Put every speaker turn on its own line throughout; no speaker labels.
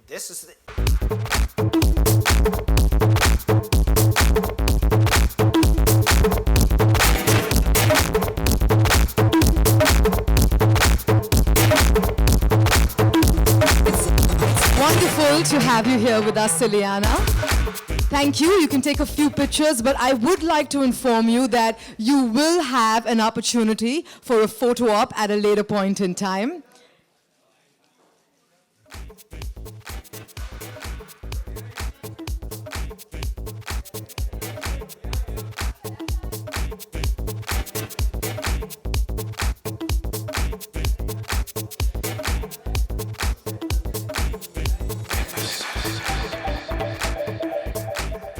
This is the...
Wonderful to have you here with us, Ileana. Thank you. You can take a few pictures, but I would like to inform you that you will have an opportunity for a photo op at a later point in time.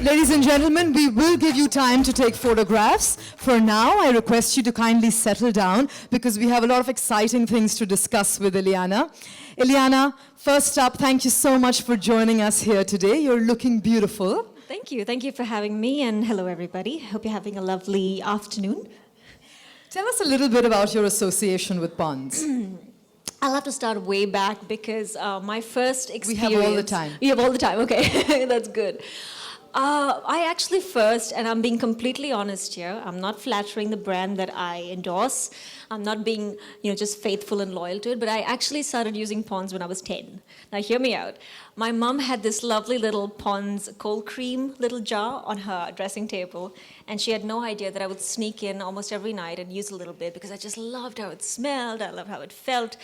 Ladies and gentlemen, we will give you time to take photographs. For now, I request you to kindly settle down because we have a lot of exciting things to discuss with Ileana. Ileana, first up, thank you so much for joining us here today. You're looking beautiful.
Thank you. Thank you for having me, and hello, everybody. Hope you're having a lovely afternoon.
Tell us a little bit about your association with ponds.
I'll have to start way back because my first experience...
We have all the time.
You have all the time, okay. That's good. I actually first, and I'm being completely honest here, I'm not flattering the brand that I endorse. I'm not being, just faithful and loyal to it, but I actually started using Pond's when I was 10. Now hear me out. My mum had this lovely little Pond's cold cream little jar on her dressing table, and she had no idea that I would sneak in almost every night and use a little bit because I just loved how it smelled, I loved how it felt,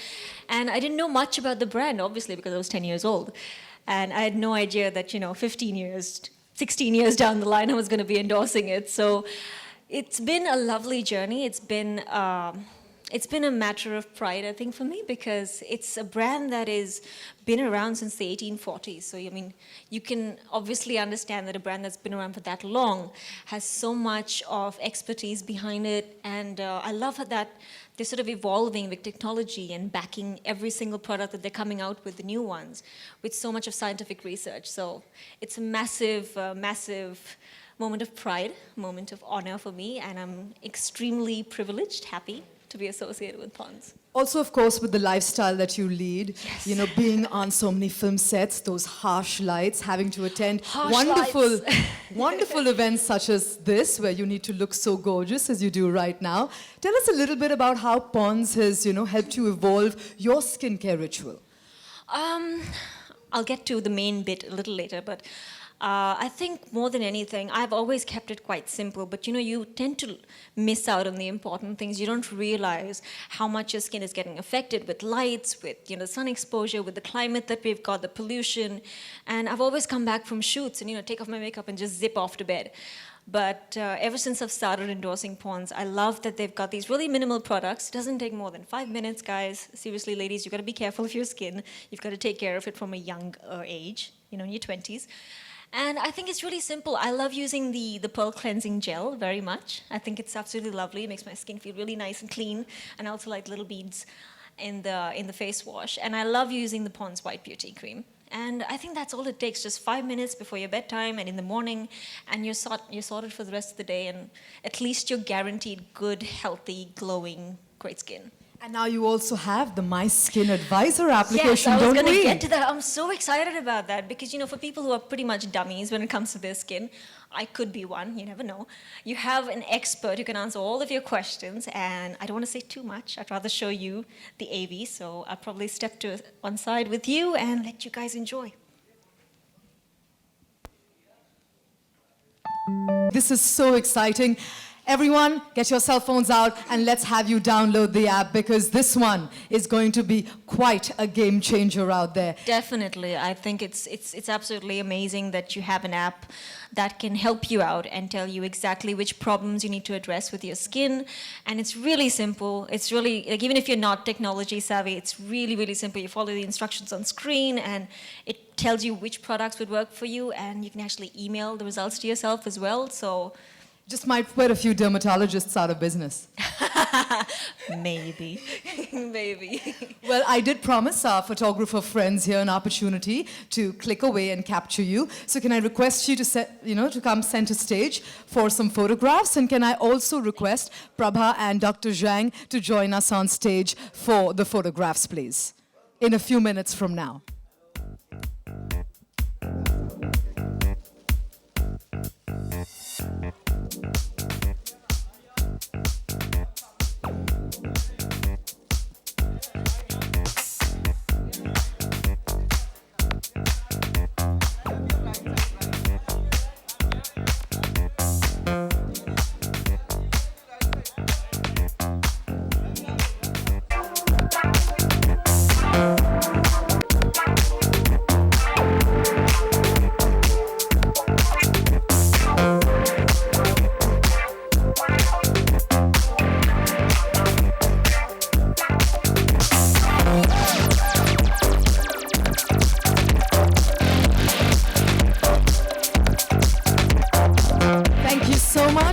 and I didn't know much about the brand, obviously, because I was 10 years old. And I had no idea that, 16 years down the line, I was going to be endorsing it. So it's been a lovely journey. It's been a matter of pride, I think, for me, because it's a brand that has been around since the 1840s. So, you can obviously understand that a brand that's been around for that long has so much of expertise behind it. And I love that they're sort of evolving with technology and backing every single product that they're coming out with, the new ones, with so much of scientific research. So it's a massive, massive moment of pride, moment of honor for me, and I'm extremely privileged, happy to be associated with Ponds.
Also, of course, with the lifestyle that you lead,
Yes.
Being on so many film sets, those harsh lights, having to attend
Harsh
wonderful events such as this, where you need to look so gorgeous as you do right now. Tell us a little bit about how Ponds has, helped you evolve your skincare ritual.
I'll get to the main bit a little later, but I think more than anything, I've always kept it quite simple, but you tend to miss out on the important things. You don't realize how much your skin is getting affected with lights, with sun exposure, with the climate that we've got, the pollution. And I've always come back from shoots and take off my makeup and just zip off to bed. But ever since I've started endorsing Ponds, I love that they've got these really minimal products. It doesn't take more than 5 minutes, guys. Seriously, ladies, you've got to be careful of your skin. You've got to take care of it from a young age, in your 20s. And I think it's really simple. I love using the Pearl Cleansing Gel very much. I think it's absolutely lovely. It makes my skin feel really nice and clean. And I also like little beads in the face wash. And I love using the Pond's White Beauty Cream. And I think that's all it takes, just 5 minutes before your bedtime and in the morning, and you're sorted for the rest of the day, and at least you're guaranteed good, healthy, glowing, great skin.
And now you also have the My Skin Advisor application,
yes, I was
don't
going to
we?
get to that. I'm so excited about that because, for people who are pretty much dummies when it comes to their skin, I could be one, you never know. You have an expert who can answer all of your questions, and I don't want to say too much. I'd rather show you the AV, so I'll probably step to one side with you and let you guys enjoy.
This is so exciting. Everyone, get your cell phones out and let's have you download the app because this one is going to be quite a game changer out there.
Definitely. I think it's absolutely amazing that you have an app that can help you out and tell you exactly which problems you need to address with your skin. And it's really simple. It's really, even if you're not technology savvy, it's really, really simple. You follow the instructions on screen and it tells you which products would work for you, and you can actually email the results to yourself as well. So
just might put a few dermatologists out of business.
Maybe. Maybe.
Well, I did promise our photographer friends here an opportunity to click away and capture you. So can I request you to come center stage for some photographs? And can I also request Prabha and Dr. Zhang to join us on stage for the photographs, please, in a few minutes from now.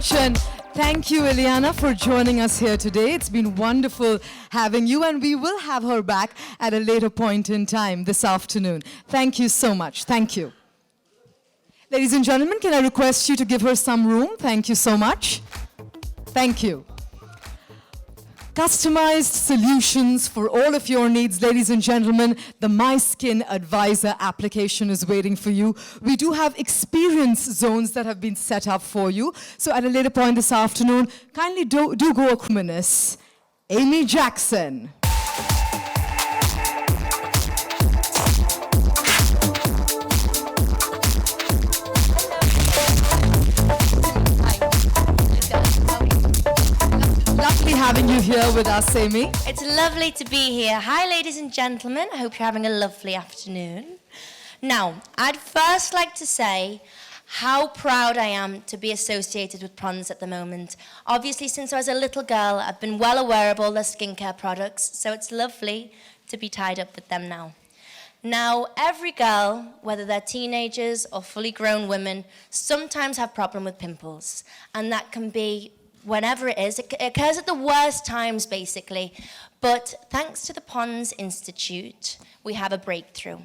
much, and thank you, Ileana, for joining us here today. It's been wonderful having you, and we will have her back at a later point in time this afternoon. Thank you so much. Thank you. Ladies and gentlemen, can I request you to give her some room? Thank you so much. Thank you. Customized solutions for all of your needs, ladies and gentlemen. The My Skin Advisor application is waiting for you. We do have experience zones that have been set up for you. So at a later point this afternoon, kindly do go across Miss Amy Jackson. Lovely having you here with us, Amy.
It's lovely to be here. Hi, ladies and gentlemen. I hope you're having a lovely afternoon. Now, I'd first like to say how proud I am to be associated with Pons at the moment. Obviously, since I was a little girl, I've been well aware of all their skincare products, so it's lovely to be tied up with them now. Now, every girl, whether they're teenagers or fully grown women, sometimes have problem with pimples, and that can be whenever it is. It occurs at the worst times, basically. But thanks to the Pons Institute, we have a breakthrough.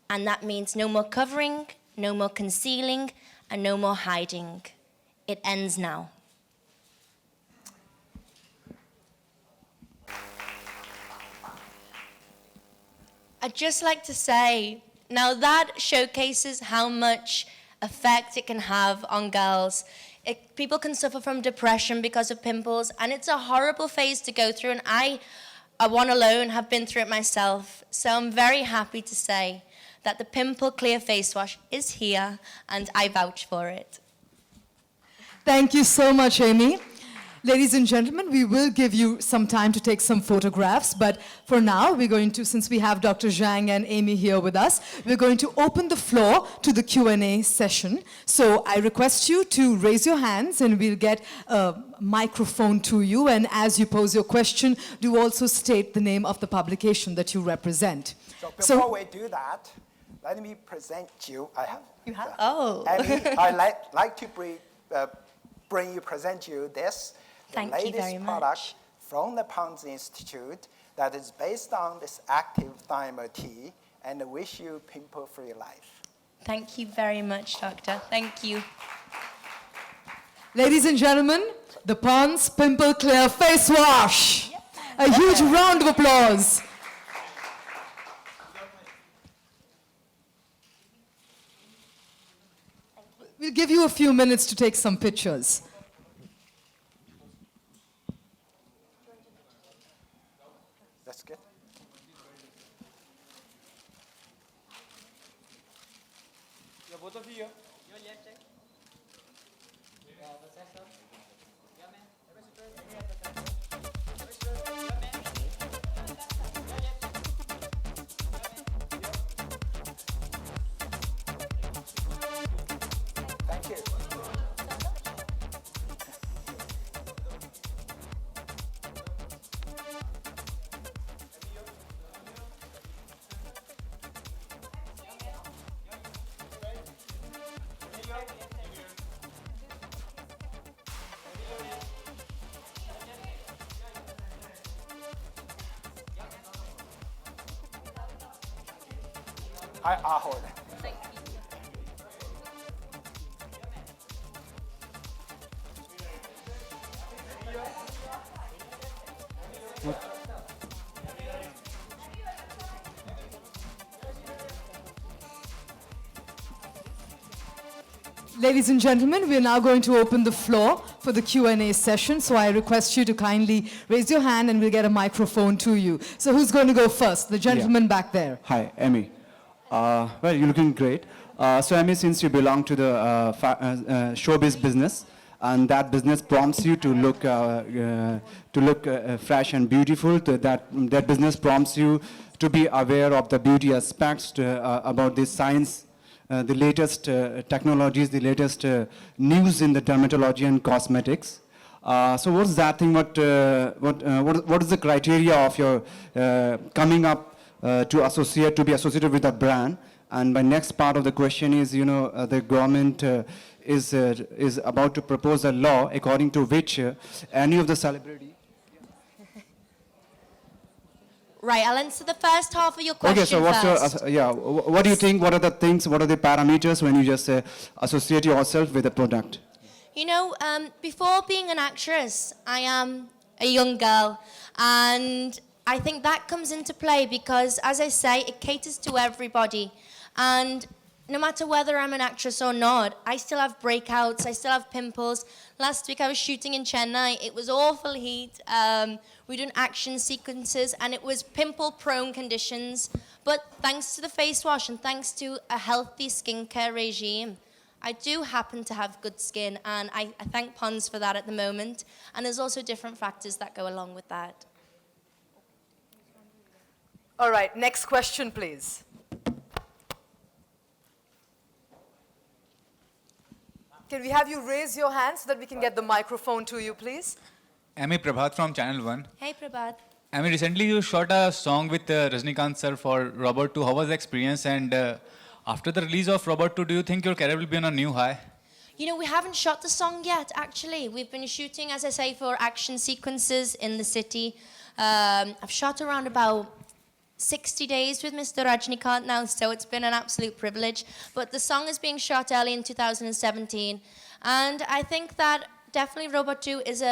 And that means no more covering, no more concealing, and no more hiding. It ends now. I'd just like to say, now that showcases how much effect it can have on girls. People can suffer from depression because of pimples, and it's a horrible phase to go through, and I one alone, have been through it myself. So I'm very happy to say that the Pimple Clear Face Wash is here, and I vouch for it.
Thank you so much, Amy. Ladies and gentlemen, we will give you some time to take some photographs, but for now, we're going to, since we have Dr. Zhang and Amy here with us, we're going to open the floor to the Q&A session. So I request you to raise your hands, and we'll get a microphone to you, and as you pose your question, do also state the name of the publication that you represent.
So before we do that, let me present you.
You have? Oh.
Amy, I'd like to present you this. The
Thank you very
latest product
much.
from the Pons Institute that is based on this active thiamine tea and wish you pimple-free life.
Thank you very much, Doctor. Thank you.
Ladies and gentlemen, the Pons Pimple Clear Face Wash. A huge round of applause. We'll give you a few minutes to take some pictures.
That's good.
Both of you.
Thank you. I'll hold it.
Ladies and gentlemen, we are now going to open the floor for the Q&A session. So I request you to kindly raise your hand, and we'll get a microphone to you. So who's going to go first? The gentleman back there.
Hi, Amy. Well, you're looking great. So, Amy, since you belong to the showbiz business, and that business prompts you to look fresh and beautiful, that business prompts you to be aware of the beauty aspects, about the science, the latest technologies, the latest news in the dermatology and cosmetics. So what's that thing? What is the criteria of your coming up to be associated with a brand, And my next part of the question is, the government is about to propose a law according to which any of the celebrity.
Right, I'll answer the first half of your question
Okay, so what's
first.
what do you think? What are the things? What are the parameters when you just associate yourself with a product?
Before being an actress, I am a young girl, and I think that comes into play because, as I say, it caters to everybody. And no matter whether I'm an actress or not, I still have breakouts, I still have pimples. Last week I was shooting in Chennai. It was awful heat. We did action sequences, and it was pimple-prone conditions. But thanks to the face wash and thanks to a healthy skincare regime, I do happen to have good skin, and I thank Pond's for that at the moment. And there's also different factors that go along with that.
All right, next question, please. Can we have you raise your hand so that we can get the microphone to you, please?
Ami Prabhat from Channel 1.
Hey, Prabhat.
Ami, recently you shot a song with Rajnikant sir for Robot 2. How was the experience? And after the release of Robot 2, do you think your career will be on a new high?
We haven't shot the song yet, actually. We've been shooting, as I say, for action sequences in the city. I've shot around about 60 days with Mr. Rajnikant now, so it's been an absolute privilege. But the song is being shot early in 2017. And I think that definitely Robot 2 is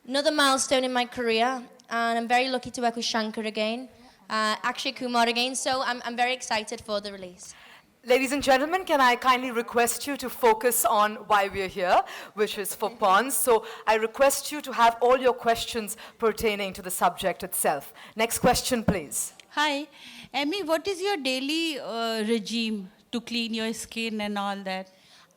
another milestone in my career. And I'm very lucky to work with Shankar again, Akshay Kumar again. So I'm very excited for the release.
Ladies and gentlemen, can I kindly request you to focus on why we're here, which is for Pons. So I request you to have all your questions pertaining to the subject itself. Next question, please.
Hi. Amy, what is your daily regime to clean your skin and all that?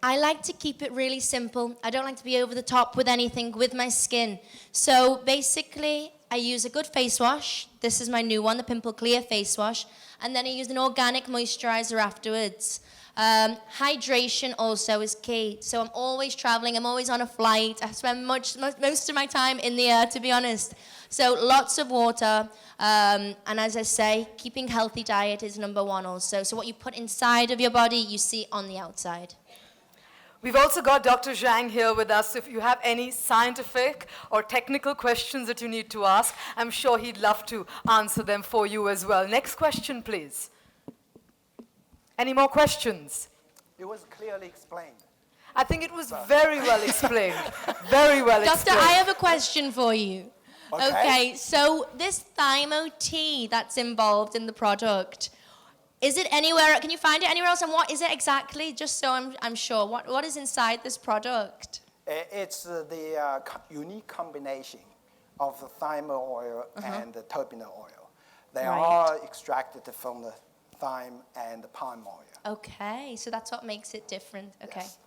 I like to keep it really simple. I don't like to be over the top with anything with my skin. So basically, I use a good face wash. This is my new one, the Pimple Clear face wash. And then I use an organic moisturizer afterwards. Hydration also is key. So I'm always traveling, I'm always on a flight. I spend most of my time in the air, to be honest. So lots of water. And as I say, keeping healthy diet is number one also. So what you put inside of your body, you see on the outside.
We've also got Dr. Zhang here with us. If you have any scientific or technical questions that you need to ask, I'm sure he'd love to answer them for you as well. Next question, please. Any more questions?
It was clearly explained.
I think it was very well explained. Very well
Doctor,
explained.
I have a question for you.
Okay.
So this thymo tea that's involved in the product, is it anywhere, can you find it anywhere else? And what is it exactly? Just so I'm sure. What is inside this product?
It's the unique combination of the thyme oil and the turbinol oil. They
Right.
are extracted from the thyme and the palm oil.
Okay, so that's what makes it different. Okay.
Yes.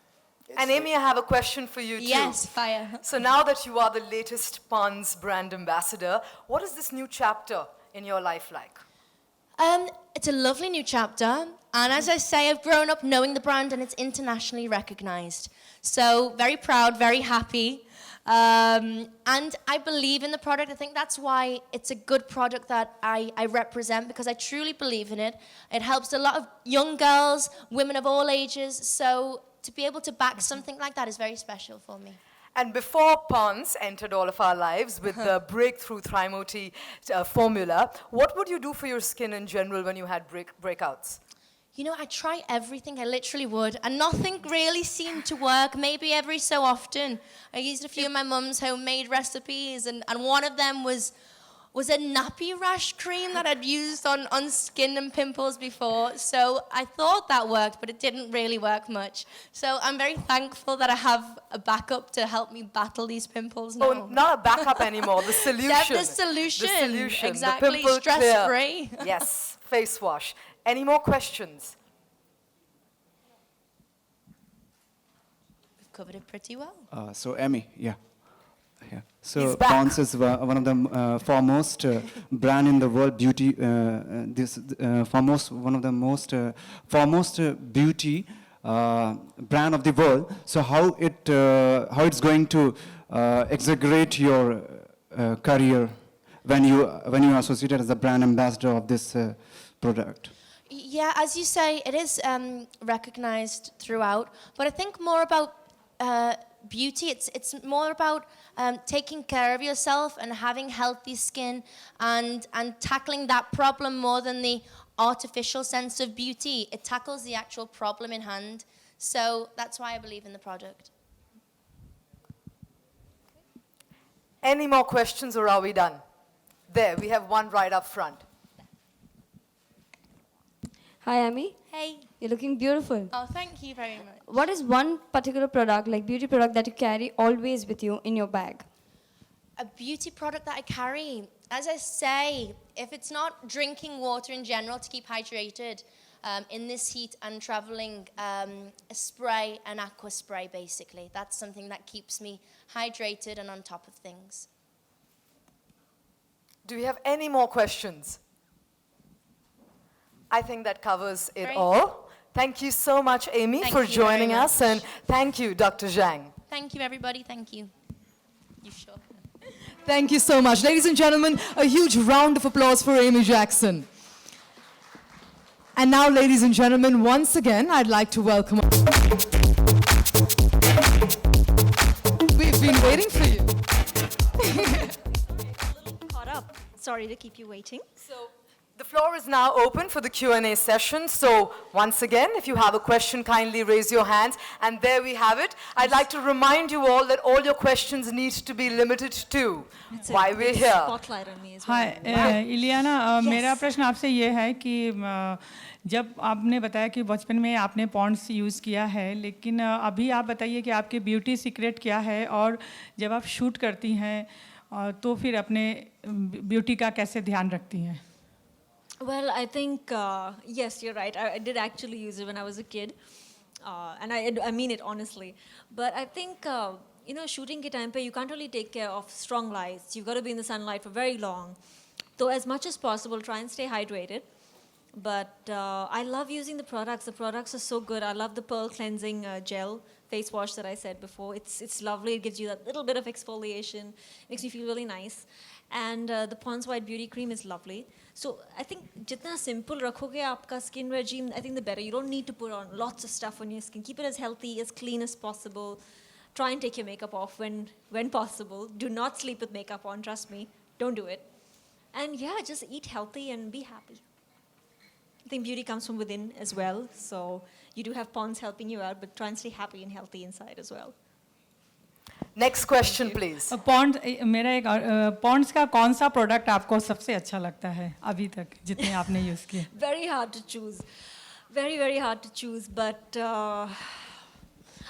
And Amy, I have a question for you too.
Yes, fire.
So now that you are the latest Pons brand ambassador, what is this new chapter in your life like?
It's a lovely new chapter. And as I say, I've grown up knowing the brand and it's internationally recognized. So very proud, very happy. And I believe in the product. I think that's why it's a good product that I represent, because I truly believe in it. It helps a lot of young girls, women of all ages. So to be able to back something like that is very special for me.
And before Pons entered all of our lives with the breakthrough Thymo-T formula, what would you do for your skin in general when you had breakouts?
I try everything, I literally would, and nothing really seemed to work, maybe every so often. I used a few of my mum's homemade recipes, and one of them was a nappy rash cream that I'd used on skin and pimples before. So I thought that worked, but it didn't really work much. So I'm very thankful that I have a backup to help me battle these pimples now.
Oh, not a backup anymore, the solution.
The solution.
The solution.
Exactly,
The pimple
stress-free.
clear. Yes, face wash. Any more questions?
We've covered it pretty well.
So Emmy, yeah. So
He's back.
Pons is one of the foremost brand in the world, beauty. One of the most foremost beauty brand of the world. So how it's going to exaggerate your career when you are associated as a brand ambassador of this product?
Yeah, as you say, it is recognized throughout, but I think more about beauty. It's more about taking care of yourself and having healthy skin and tackling that problem more than the artificial sense of beauty. It tackles the actual problem in hand. So that's why I believe in the product.
Any more questions or are we done? There, we have one right up front.
Hi, Amy.
Hey.
You're looking beautiful.
Oh, thank you very much.
What is one particular product, like beauty product, that you carry always with you in your bag?
A beauty product that I carry. As I say, if it's not drinking water in general to keep hydrated in this heat and traveling, a spray, an aqua spray basically. That's something that keeps me hydrated and on top of things.
Do we have any more questions? I think that covers it
Great.
all. Thank you so much, Amy,
Thank
for
you very
joining us,
much.
and thank you, Dr. Zhang.
Thank you, everybody. Thank you. You sure?
Thank you so much. Ladies and gentlemen, a huge round of applause for Amy Jackson. And now, ladies and gentlemen, once again, I'd like to welcome... We've been waiting for you.
Caught up. Sorry to keep you waiting.
So, the floor is now open for the Q&A session. So, once again, if you have a question, kindly raise your hands. And there we have it. I'd like to remind you all that all your questions need to be limited to why we're here.
Spotlight on me as well.
हाय इलियाना मेरा प्रश्न आपसे ये है कि जब आपने बताया कि बचपन में आपने पॉन्ड्स यूज़ किया है, लेकिन अभी आप बताइए कि आपके ब्यूटी सीक्रेट क्या है और जब आप शूट करती हैं तो फिर अपने ब्यूटी का कैसे ध्यान रखती हैं?
Well, I think, yes, you're right. I did actually use it when I was a kid. And I mean it honestly. But I think, you know, shooting ke time pe, you can't really take care of strong lights. You've got to be in the sunlight for very long. So as much as possible, try and stay hydrated. But I love using the products. The products are so good. I love the Pearl Cleansing Gel face wash that I said before. It's lovely. It gives you that little bit of exfoliation. Makes me feel really nice. And the Pond's White Beauty Cream is lovely. So I think jitna simple rakhoge aapka skin regime, I think the better. You don't need to put on lots of stuff on your skin. Keep it as healthy, as clean as possible. Try and take your makeup off when possible. Do not sleep with makeup on, trust me. Don't do it. And yeah, just eat healthy and be happy. I think beauty comes from within as well. So you do have Pond's helping you out, but try and stay happy and healthy inside as well.
Next question, please.
Pond's का कौन सा product आपको सबसे अच्छा लगता है अभी तक जितने आपने यूज़ किए?
Very hard to choose. Very, very hard to choose. But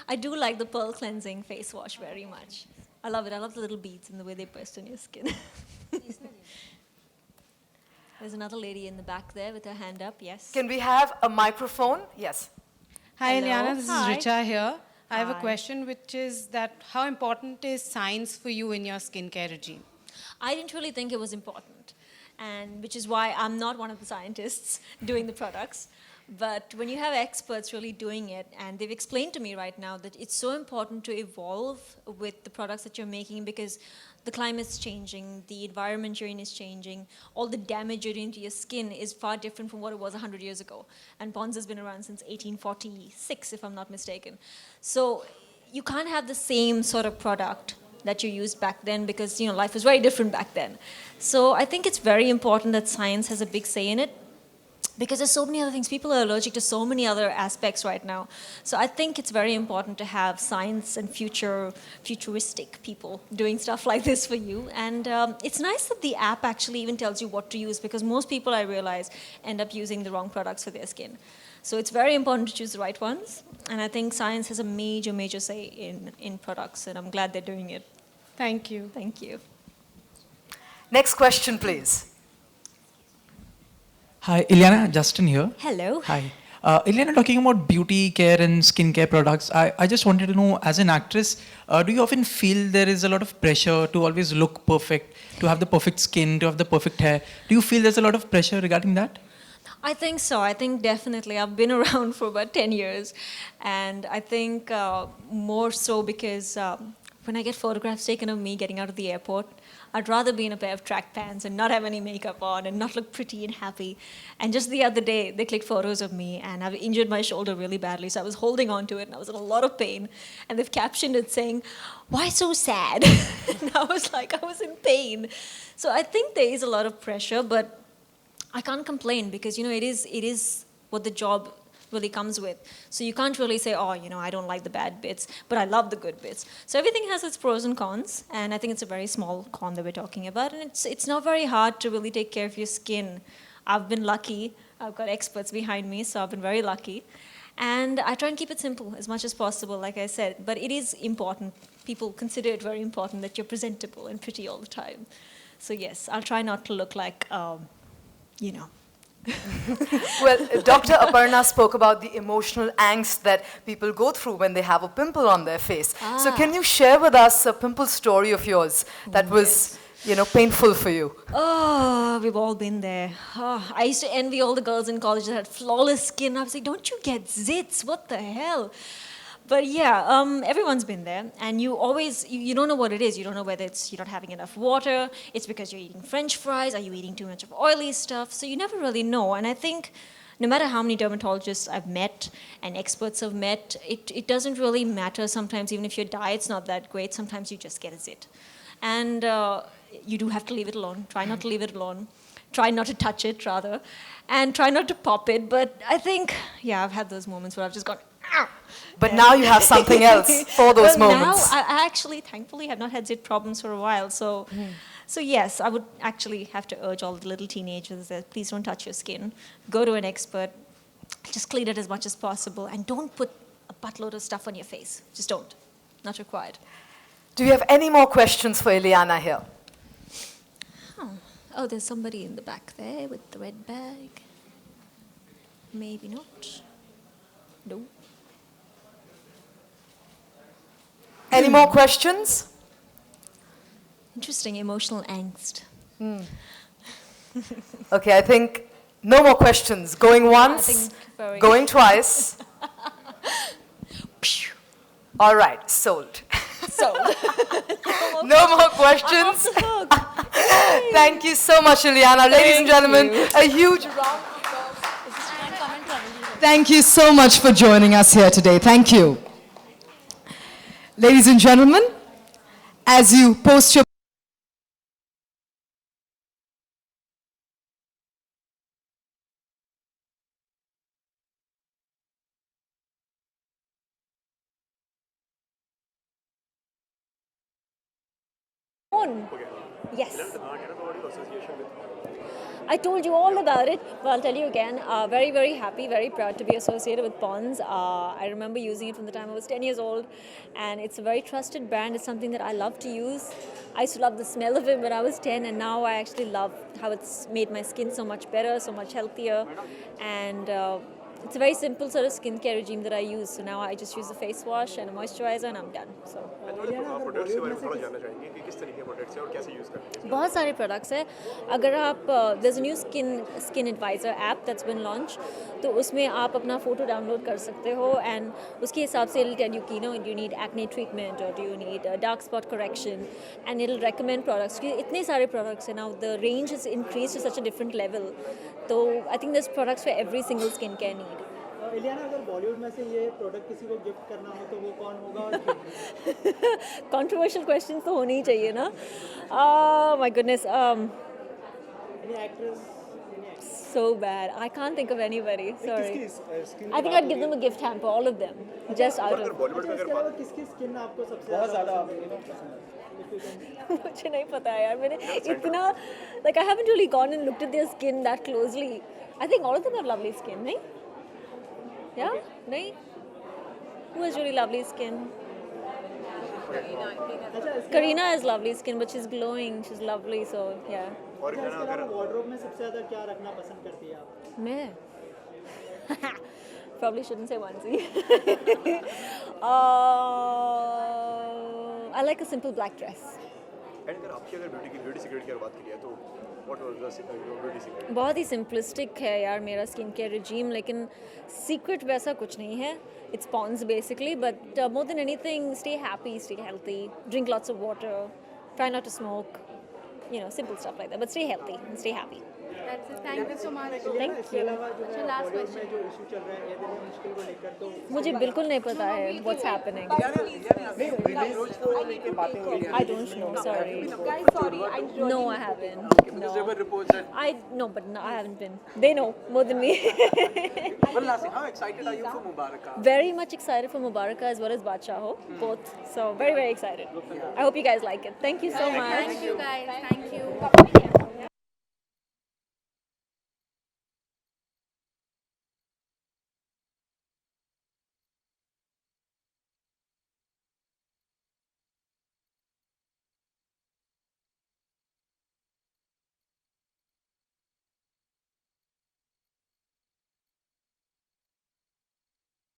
I do like the Pearl Cleansing face wash very much. I love it. I love the little beads and the way they burst on your skin. There's another lady in the back there with her hand up. Yes.
Can we have a microphone? Yes.
Hi,
Hello.
Ileana. This
Hi.
is Richa here. I have a
Hi.
question, which is that how important is science for you in your skincare regime?
I didn't really think it was important, and which is why I'm not one of the scientists doing the products. But when you have experts really doing it, and they've explained to me right now that it's so important to evolve with the products that you're making because the climate's changing, the environment you're in is changing, all the damage you're doing to your skin is far different from what it was 100 years ago. And Pond's has been around since 1846, if I'm not mistaken. So you can't have the same sort of product that you used back then because, you know, life was very different back then. So I think it's very important that science has a big say in it. Because there's so many other things. People are allergic to so many other aspects right now. So I think it's very important to have science and futuristic people doing stuff like this for you. And it's nice that the app actually even tells you what to use because most people, I realize, end up using the wrong products for their skin. So it's very important to choose the right ones. And I think science has a major, major say in products. And I'm glad they're doing it.
Thank you.
Thank you.
Next question, please.
Hi, Ileana, Justin here.
Hello.
Hi. Ileana, talking about beauty care and skincare products, I just wanted to know, as an actress, do you often feel there is a lot of pressure to always look perfect, to have the perfect skin, to have the perfect hair? Do you feel there's a lot of pressure regarding that?
I think so. I think definitely. I've been around for about 10 years. And I think more so because when I get photographs taken of me getting out of the airport, I'd rather be in a pair of track pants and not have any makeup on and not look pretty and happy. And just the other day, they clicked photos of me, and I've injured my shoulder really badly, so I was holding on to it, and I was in a lot of pain. And they've captioned it saying, "Why so sad?" And I was like, I was in pain. So I think there is a lot of pressure, but I can't complain because, it is what the job really comes with. So you can't really say, oh, I don't like the bad bits, but I love the good bits. So everything has its pros and cons, and I think it's a very small con that we're talking about, and it's not very hard to really take care of your skin. I've been lucky. I've got experts behind me, so I've been very lucky. And I try and keep it simple as much as possible, like I said, but it is important. People consider it very important that you're presentable and pretty all the time. So yes, I'll try not to look like,
Well, Dr. Aparna spoke about the emotional angst that people go through when they have a pimple on their face. So can you share with us a pimple story of yours that was, painful for you?
Oh, we've all been there. Oh, I used to envy all the girls in college that had flawless skin. I was like, don't you get zits? What the hell? But yeah, everyone's been there, and you always, you don't know what it is. You don't know whether it's you're not having enough water, it's because you're eating French fries, are you eating too much of oily stuff? So you never really know, and I think no matter how many dermatologists I've met and experts have met, it doesn't really matter sometimes, even if your diet's not that great, sometimes you just get a zit. And you do have to leave it alone. Try not to leave it alone. Try not to touch it, rather, and try not to pop it. But I think, yeah, I've had those moments where I've just gone, "Ow!"
But now you have something else for those moments.
Now, I actually, thankfully, have not had zit problems for a while. So, so yes, I would actually have to urge all the little teenagers that please don't touch your skin. Go to an expert. Just clean it as much as possible. And don't put a buttload of stuff on your face. Just don't. Not required.
Do you have any more questions for Ileana here?
Oh, there's somebody in the back there with the red bag. Maybe not. No.
Any more questions?
Interesting, emotional angst.
Okay, I think no more questions. Going once, going twice. All right, sold.
Sold.
No more questions. Thank you so much, Ileana. Ladies and gentlemen, a huge round of applause. Thank you so much for joining us here today. Thank you. Ladies and gentlemen, as you post your
Yes. I told you all about it, but I'll tell you again. Very, very happy, very proud to be associated with Pond's. I remember using it from the time I was 10 years old, and it's a very trusted brand. It's something that I love to use. I used to love the smell of it when I was 10, and now I actually love how it's made my skin so much better, so much healthier, and it's a very simple sort of skincare regime that I use. So now I just use a face wash and a moisturizer, and I'm done. So बहुत सारे products हैं. अगर आप there's a new skin advisor app that's been launched, तो उसमें आप अपना photo download कर सकते हो, and उसके हिसाब से it'll tell you कि do you need acne treatment or do you need dark spot correction, and it'll recommend products. इतने सारे products हैं now. The range is increased to such a different level. So I think there's products for every single skincare need.
Ileana, अगर बॉलीवुड में से ये product किसी को gift करना हो तो वो कौन होगा?
Controversial questions तो होनी ही चाहिए ना. Oh my goodness.
Any actress?
So bad. I can't think of anybody. Sorry. I think I'd give them a gift hamper, all of them, just out of.
किसकी स्किन आपको सबसे ज़्यादा
मुझे नहीं पता यार. मैंने इतना I haven't really gone and looked at their skin that closely. I think all of them have lovely skin, नहीं? Yeah? नहीं? Who has really lovely skin? Kareena has lovely skin, but she's glowing. She's lovely, so yeah.
Wardrobe में सबसे ज़्यादा क्या रखना पसंद करती है आप?
मैं probably shouldn't say onesie. I like a simple black dress.
अगर आपकी ब्यूटी सीक्रेट की बात करिए तो what was the beauty secret?
बहुत ही सिंपलिस्टिक है यार मेरा स्किन केयर रिजीम, लेकिन सीक्रेट वैसा कुछ नहीं है. It's Pond's basically, but more than anything, stay happy, stay healthy, drink lots of water, try not to smoke. simple stuff like that. But stay healthy and stay happy.
That's it. Thank you so much.
Thank
इसके
you.
अलावा जो है
last
Bollywood में जो issue चल रहा है ये दिल्ली मुश्किल को लेकर तो
मुझे बिल्कुल नहीं पता है what's happening. I don't know. Sorry.
Guys, sorry.
No, I haven't. No. There were reports that I haven't been. They know more than me.
One last thing, how excited are you for Mubaraka?
Very much excited for Mubaraka as well as Badshaho, both. So very, very excited. I hope you guys like it. Thank you so much.
Thank you guys. Thank you.